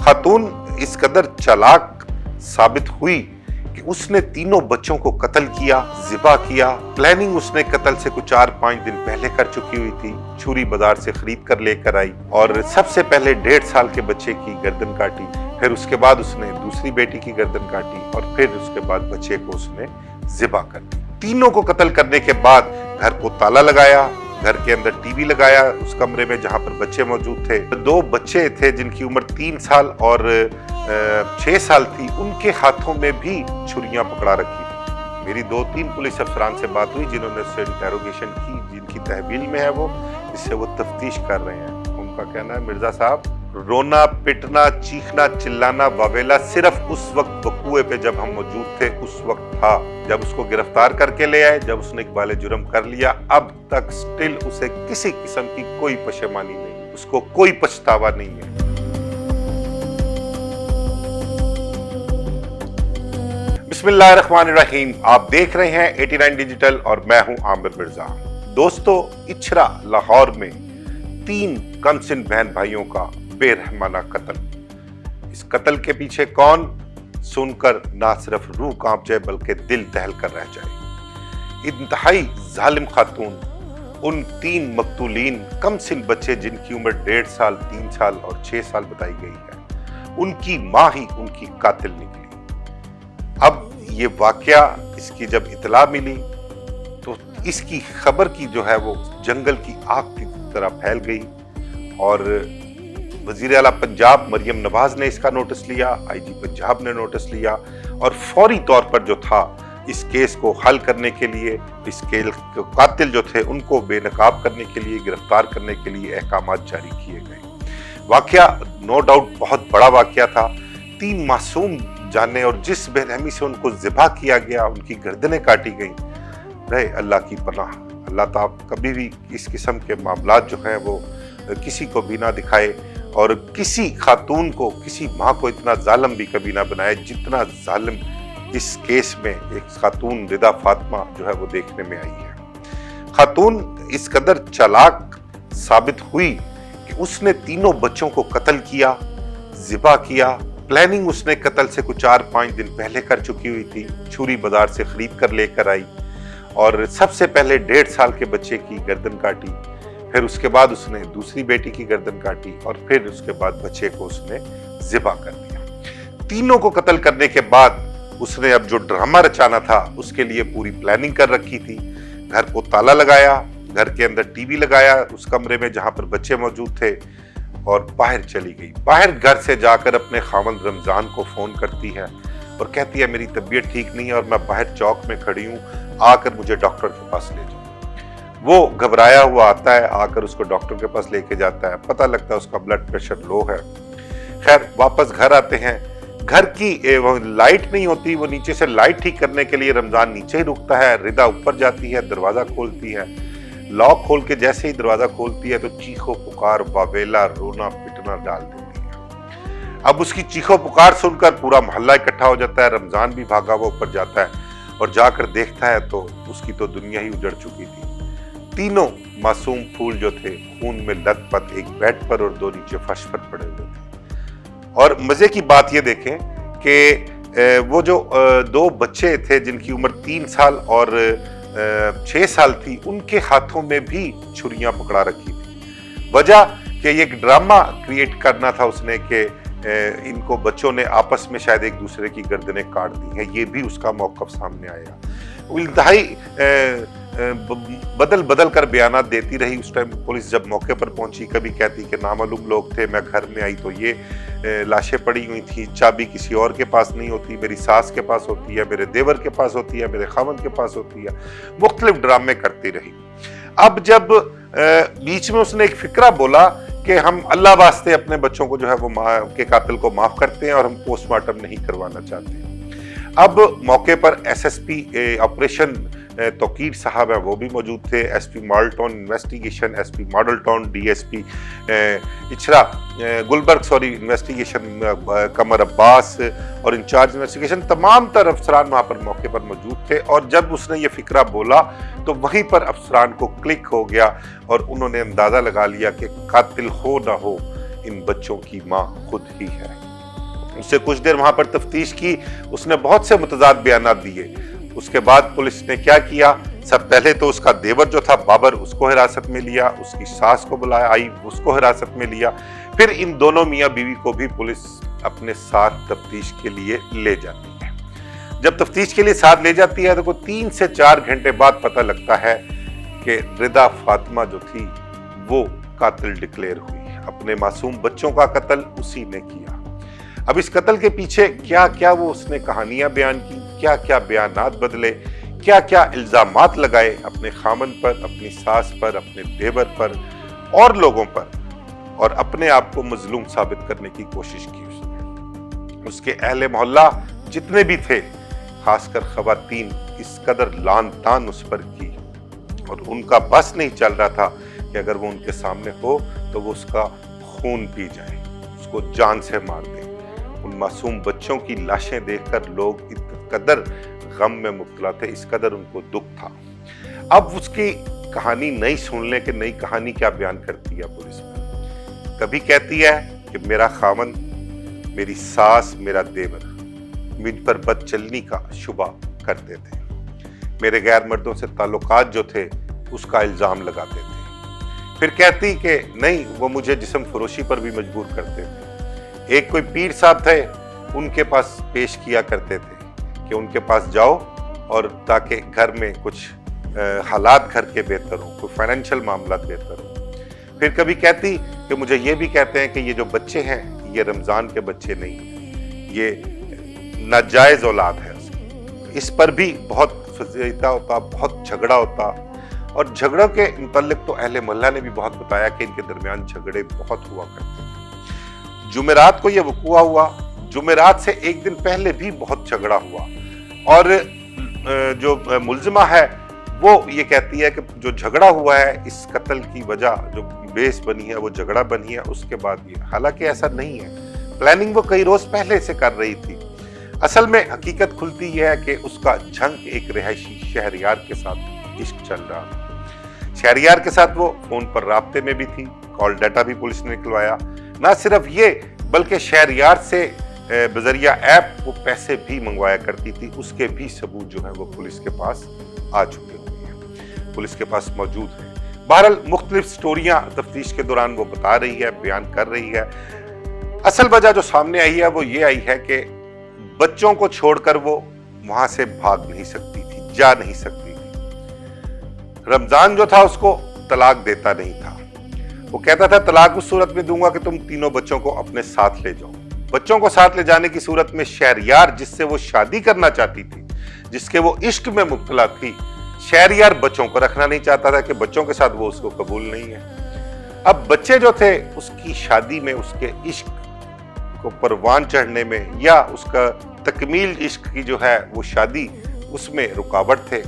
खातून इस कदर चालाक साबित हुई कि उसने तीनों बच्चों को कत्ल किया, ज़िबा किया। प्लानिंग उसने कत्ल से कुछ 4-5 दिन पहले कर चुकी हुई थी। छुरी बाजार से खरीद कर लेकर आई और सबसे पहले 1.5 साल के बच्चे की गर्दन काटी, फिर उसके बाद उसने दूसरी बेटी की गर्दन काटी और फिर उसके बाद बच्चे को उसने ज़िबा कर दिया। तीनों को कत्ल करने के बाद घर को ताला लगाया, घर के अंदर टीवी लगाया उस कमरे में जहां पर बच्चे मौजूद थे। 2 बच्चे थे जिनकी उम्र 3 साल और 6 साल थी, उनके हाथों में भी छुरियां पकड़ा रखी थी। मेरी 2-3 पुलिस अफसरान से बात हुई जिन्होंने उससे इंटेरोगेशन की, जिनकी तहवील में है वो, जिससे वो तफ्तीश कर रहे हैं। उनका कहना है मिर्जा साहब, रोना पिटना चीखना चिल्लाना वावेला सिर्फ उस वक्त वकूए पे जब हम मौजूद थे उस वक्त था, जब उसको गिरफ्तार करके ले आए, जब उसने इकबाल जुर्म कर लिया। अब तक स्टिल उसे किसी किस्म की कोई पशेमानी नहीं, उसको कोई पछतावा नहीं है। बिस्मिल्लाहिर्रहमानिर्रहीम, आप देख रहे हैं 89 डिजिटल और मैं हूं आमिर मिर्जा। दोस्तों, इचरा लाहौर में 3 कमसिन बहन भाइयों का बेरहमाना कत्ल। इस कत्ल के पीछे कौन, सुनकर ना सिर्फ रूह कांप जाए बल्कि दिल दहल कर रह जाए। इंतहाई जालिम खातून उन 3 मकतूलीन कमसिन बच्चे जिनकी उम्र 1.5 साल, 3 साल और 6 साल बताई गई है, उनकी मां ही उनकी कातिल निकली। अब ये वाकया, इसकी जब इतला मिली तो इसकी खबर की जो है वो जंगल की आग की तरह फैल गई और वजीर आला पंजाब मरियम नवाज ने इसका नोटिस लिया, आईजी पंजाब ने नोटिस लिया और फौरी तौर पर जो था इस केस को हल करने के लिए, इस केस के कातिल जो थे उनको बेनकाब करने के लिए, गिरफ्तार करने के लिए अहकामात जारी किए गए। वाकया नो डाउट बहुत बड़ा वाकया था। 3 मासूम जाने और जिस बेरहमी से उनको ज़िबा किया गया, उनकी गर्दनें काटी गई, रहे अल्लाह की पनाह। अल्लाह ताला कभी भी इस किस्म के मामलात जो हैं वो किसी को भी ना दिखाए और किसी खातून को, किसी माँ को इतना जालिम भी कभी ना बनाए जितना जालिम इस केस में एक खातून रिदा फातिमा जो है वो देखने में आई है। खातून इस कदर चालाक साबित हुई कि उसने तीनों बच्चों को कत्ल किया, ज़िबा किया। प्लानिंग उसने कत्ल से कुछ 4-5 दिन पहले कर चुकी हुई थी। छुरी बाजार से खरीद कर लेकर आई और सबसे पहले 1.5 साल के बच्चे की गर्दन काटी, फिर उसके बाद उसने दूसरी बेटी की गर्दन काटी और फिर उसके बाद बच्चे को उसने ज़िबा कर दिया। तीनों को कत्ल करने के बाद उसने अब जो ड्रामा रचाना था उसके लिए पूरी प्लानिंग कर रखी थी। घर को ताला लगाया, घर के अंदर टीवी लगाया उस कमरे में जहां पर बच्चे मौजूद थे और बाहर चली गई। बाहर घर से जाकर अपने खामंद रमजान को फोन करती है और कहती है मेरी तबीयत ठीक नहीं है और मैं बाहर चौक में खड़ी हूँ, आकर मुझे डॉक्टर के पास ले जाओ। वो घबराया हुआ आता है, आकर उसको डॉक्टर के पास लेके जाता है। पता लगता है उसका ब्लड प्रेशर लो है। खैर वापस घर आते हैं। घर की लाइट नहीं होती, वो नीचे से लाइट ठीक करने के लिए रमजान नीचे ही रुकता है। रिदा ऊपर जाती है, दरवाजा खोलती है। लॉक खोल के जैसे ही दरवाजा खोलती है तो चीखो पुकार, वावेला, रोना पिटना डाल देती है। अब उसकी चीखो पुकार सुनकर पूरा मोहल्ला इकट्ठा हो जाता है। रमजान भी भागा हुआ ऊपर जाता है और जाकर देखता है तो उसकी तो दुनिया ही उजड़ चुकी थी। तीनों मासूम फूल जो थे खून में लथपथ एक बेड पर और 2 नीचे फर्श पर पड़े हुए थे। और मजे की बात ये देखें कि वो जो 2 बच्चे थे जिनकी उम्र 3 साल और 6 साल थी, उनके हाथों में भी छुरियां पकड़ा रखी थी। वजह कि एक ड्रामा क्रिएट करना था उसने कि इनको बच्चों ने आपस में शायद एक दूसरे की गर्दनें काट दी हैं, ये भी उसका मौक़िफ़ सामने आया। इंतहाई बदल बदल कर बयानात देती रही। उस टाइम पुलिस जब मौके पर पहुंची, कभी कहती कि नामालूम लोग थे, मैं घर में आई तो ये लाशें पड़ी हुई थी, चाबी किसी और के पास नहीं होती, मेरी सास के पास होती है, मेरे देवर के पास होती है, मेरे खावंद के पास होती है। मुख्तलिफ ड्रामे करती रही। अब जब बीच में उसने एक फिक्रा बोला कि हम अल्लाह वास्ते अपने बच्चों को जो है वो माँ के कातिल को माफ करते हैं और हम पोस्टमार्टम नहीं करवाना चाहते। अब मौके पर एसएसपी ऑपरेशन तोकीर साहब है, वो भी मौजूद थे। SP Model Town investigation, SP Model Town, DSP Ichhra Gulberg investigation Qamar Abbas और इंचार्ज इन्वेस्टिगेशन, तमाम तर अफसरान वहाँ पर मौके पर मौजूद थे। और जब उसने ये फिक्रा बोला तो वहीं पर अफसरान को क्लिक हो गया और उन्होंने अंदाज़ा लगा लिया कि कातिल हो ना हो इन बच्चों की माँ खुद ही है। उससे कुछ देर वहां पर तफ्तीश की, उसने बहुत से मुतजाद बयानात दिए। उसके बाद पुलिस ने क्या किया, सब पहले तो उसका देवर जो था बाबर, उसको हिरासत में लिया, उसकी सास को बुलाया, आई उसको हिरासत में लिया, फिर इन दोनों मियाँ बीवी को भी पुलिस अपने साथ तफ्तीश के लिए ले जाती है। जब तफ्तीश के लिए साथ ले जाती है तो 3 से 4 घंटे बाद पता लगता है कि रिदा फातिमा जो थी वो कातिल डिक्लेयर हुई। अपने मासूम बच्चों का कत्ल उसी ने किया। अब इस कत्ल के पीछे क्या क्या वो उसने कहानियां बयान की, क्या क्या बयानात बदले, क्या क्या इल्जामात लगाए अपने खामन पर, अपनी सास पर, अपने देवर पर और लोगों पर, और अपने आप को मजलूम साबित करने की कोशिश की उसने। उसके अहले मोहल्ला जितने भी थे, खासकर खवातीन, इस कदर लान तान उस पर की, और उनका बस नहीं चल रहा था कि अगर वो उनके सामने हो तो वो उसका खून पी जाए, उसको जान से मार दे। उन मासूम बच्चों की लाशें देखकर लोग इस कदर गम में मुब्तला थे, इस कदर उनको दुख था। अब उसकी कहानी नई सुनने के नई कहानी क्या बयान करती है पुलिस में। कभी कहती है कि मेरा खामन, मेरी सास, मेरा देवर मुझ पर बदचलनी का शुबा करते थे, मेरे गैर मर्दों से ताल्लुकात जो थे उसका इल्जाम लगाते थे। फिर कहती कि नहीं, वो मुझे जिस्म फरोशी पर भी मजबूर करते थे। एक कोई पीर साहब थे, उनके पास पेश किया करते थे कि उनके पास जाओ और ताकि घर में कुछ हालात घर के बेहतर हो, कोई फाइनेंशियल मामला बेहतर हो। फिर कभी कहती कि मुझे ये भी कहते हैं कि ये जो बच्चे हैं ये रमज़ान के बच्चे नहीं हैं, ये नाजायज औलाद है उसकी। इस पर भी बहुत फजीता होता, बहुत झगड़ा होता, और झगड़ों के मुतल्लिक तो अहले मोहल्ला ने भी बहुत बताया कि इनके दरमियान झगड़े बहुत हुआ करते। जुमेरात को यह वक़ूआ हुआ, जुमेरात से एक दिन पहले भी बहुत झगड़ा हुआ, और जो मुल्जिमा है वो ये कहती है कि जो झगड़ा हुआ है इस कत्ल की वजह जो बेस बनी है वो झगड़ा बनी है उसके बाद ये। हालांकि ऐसा नहीं है, प्लानिंग वो कई रोज पहले से कर रही थी। असल में हकीकत खुलती है कि उसका झंक एक रिहायशी शहरियार के साथ इश्क चल रहा था। शहरियार के साथ वो फोन पर राब्ते में भी थी, कॉल डाटा भी पुलिस ने निकलवाया। ना सिर्फ ये बल्कि शहरियार से बजरिया ऐप वो पैसे भी मंगवाया करती थी, उसके भी सबूत जो है वो पुलिस के पास आ चुके हुए हैं, पुलिस के पास मौजूद है। बहरहाल मुख्तलिफ स्टोरियां तफ्तीश के दौरान वो बता रही है, बयान कर रही है। असल वजह जो सामने आई है वो ये आई है कि बच्चों को छोड़कर वो वहां से भाग नहीं सकती थी, जा नहीं सकती थी। रमजान जो था उसको तलाक देता नहीं था, वो कहता था तलाक उस सूरत में दूंगा कि तुम तीनों बच्चों को अपने साथ ले जाओ। बच्चों को साथ ले जाने की सूरत में शहरियार जिससे वो शादी करना चाहती थी, जिसके वो इश्क में मुब्तला थी, शहरियार बच्चों को रखना नहीं चाहता था कि बच्चों के साथ वो उसको कबूल नहीं है। अब बच्चे जो थे उसकी शादी में, उसके इश्क को परवान चढ़ने में, या उसका तकमील इश्क की जो है वो शादी, उसमें रुकावट थे।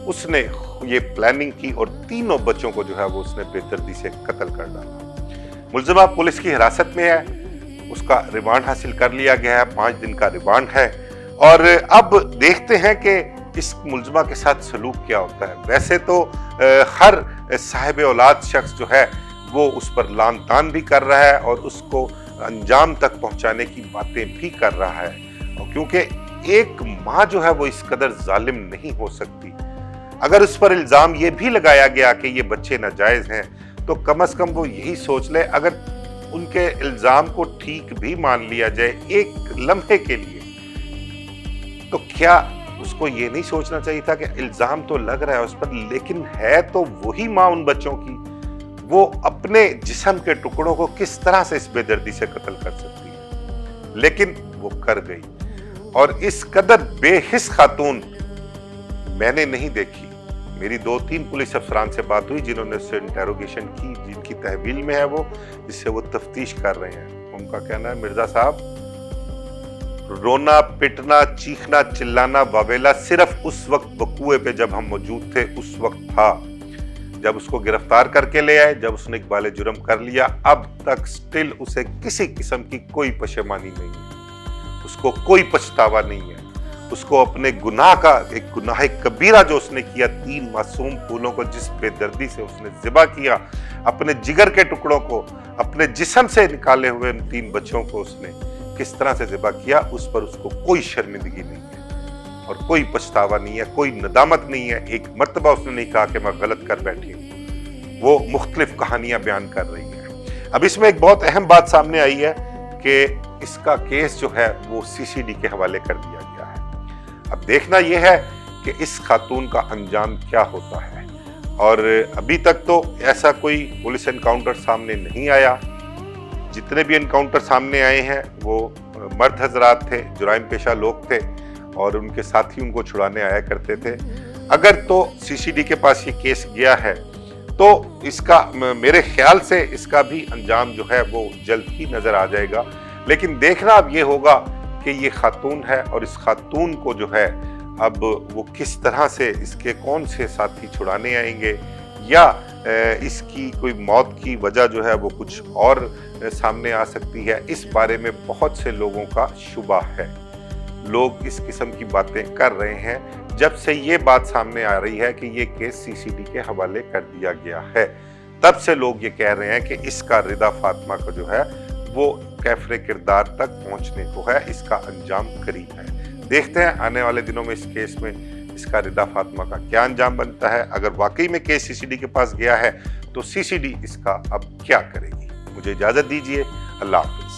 उसने ये प्लानिंग की और तीनों बच्चों को जो है वो उसने बेदर्दी से कत्ल कर डाला। मुल्जिमा पुलिस की हिरासत में है, उसका रिमांड हासिल कर लिया गया है, 5 दिन का रिमांड है। और अब देखते हैं कि इस मुल्जिमा के साथ सलूक क्या होता है। वैसे तो हर साहिब औलाद शख्स जो है वो उस पर लान तान भी कर रहा है और उसको अंजाम तक पहुंचाने की बातें भी कर रहा है, और क्योंकि एक माँ जो है वो इस कदर जालिम नहीं हो सकती। अगर उस पर इल्जाम ये भी लगाया गया कि ये बच्चे नाजायज हैं, तो कम से कम वो यही सोच ले, अगर उनके इल्जाम को ठीक भी मान लिया जाए एक लम्हे के लिए, तो क्या उसको ये नहीं सोचना चाहिए था कि इल्जाम तो लग रहा है उस पर, लेकिन है तो वही माँ उन बच्चों की, वो अपने जिस्म के टुकड़ों को किस तरह से इस बेदर्दी से कत्ल कर सकती है। लेकिन वो कर गई, और इस कदर बेहिस खातून मैंने नहीं देखी। मेरी 2-3 पुलिस अफसरान से बात हुई जिन्होंने उससे इंटेरोगेशन की, जिनकी तहवील में है वो, जिससे वो तफ्तीश कर रहे हैं। उनका कहना है मिर्जा साहब, रोना पिटना चीखना चिल्लाना वावेला सिर्फ उस वक्त वकूए पे जब हम मौजूद थे उस वक्त था, जब उसको गिरफ्तार करके ले आए, जब उसने इकबाल जुर्म कर लिया। अब तक स्टिल उसे किसी किस्म की कोई पशेमानी नहीं है, उसको कोई पछतावा नहीं है। उसको अपने गुनाह का, एक गुनाह कबीरा जो उसने किया, 3 मासूम फूलों को जिस बेदर्दी से उसने ज़िबा किया, अपने जिगर के टुकड़ों को, अपने जिस्म से निकाले हुए 3 बच्चों को उसने किस तरह से ज़िबा किया, उस पर उसको कोई शर्मिंदगी नहीं है और कोई पछतावा नहीं है, कोई नदामत नहीं है। एक मर्तबा उसने नहीं कहा कि मैं गलत कर बैठी हूँ। वो मुख्तलिफ कहानियां बयान कर रही है। अब इसमें एक बहुत अहम बात सामने आई है कि इसका केस जो है वो सीसीडी के हवाले कर दिया गया है। अब देखना यह है कि इस खातून का अंजाम क्या होता है, और अभी तक तो ऐसा कोई पुलिस एनकाउंटर सामने नहीं आया। जितने भी एनकाउंटर सामने आए हैं वो मर्द हजरात थे, जुराइम पेशा लोग थे और उनके साथी उनको छुड़ाने आया करते थे। अगर तो सीसीडी के पास ये केस गया है तो इसका मेरे ख्याल से इसका भी अंजाम जो है वो जल्द ही नजर आ जाएगा। लेकिन देखना अब ये होगा कि ये खातून है और इस खातून को जो है अब वो किस तरह से इसके कौन से साथी छुड़ाने आएंगे, या इसकी कोई मौत की वजह जो है वो कुछ और सामने आ सकती है। इस बारे में बहुत से लोगों का शुबा है। लोग इस किस्म की बातें कर रहे हैं जब से ये बात सामने आ रही है कि ये केस सीसीडी के हवाले कर दिया गया है। तब से लोग ये कह रहे हैं कि इसका रिदा फातिमा का जो है वो कैफरे किरदार तक पहुंचने को है, इसका अंजाम करीब है। देखते हैं आने वाले दिनों में इस केस में इसका रिदा फातिमा का क्या अंजाम बनता है। अगर वाकई में केस सीसीडी के पास गया है तो सीसीडी इसका अब क्या करेगी। मुझे इजाजत दीजिए, अल्लाह हाफ़िज़।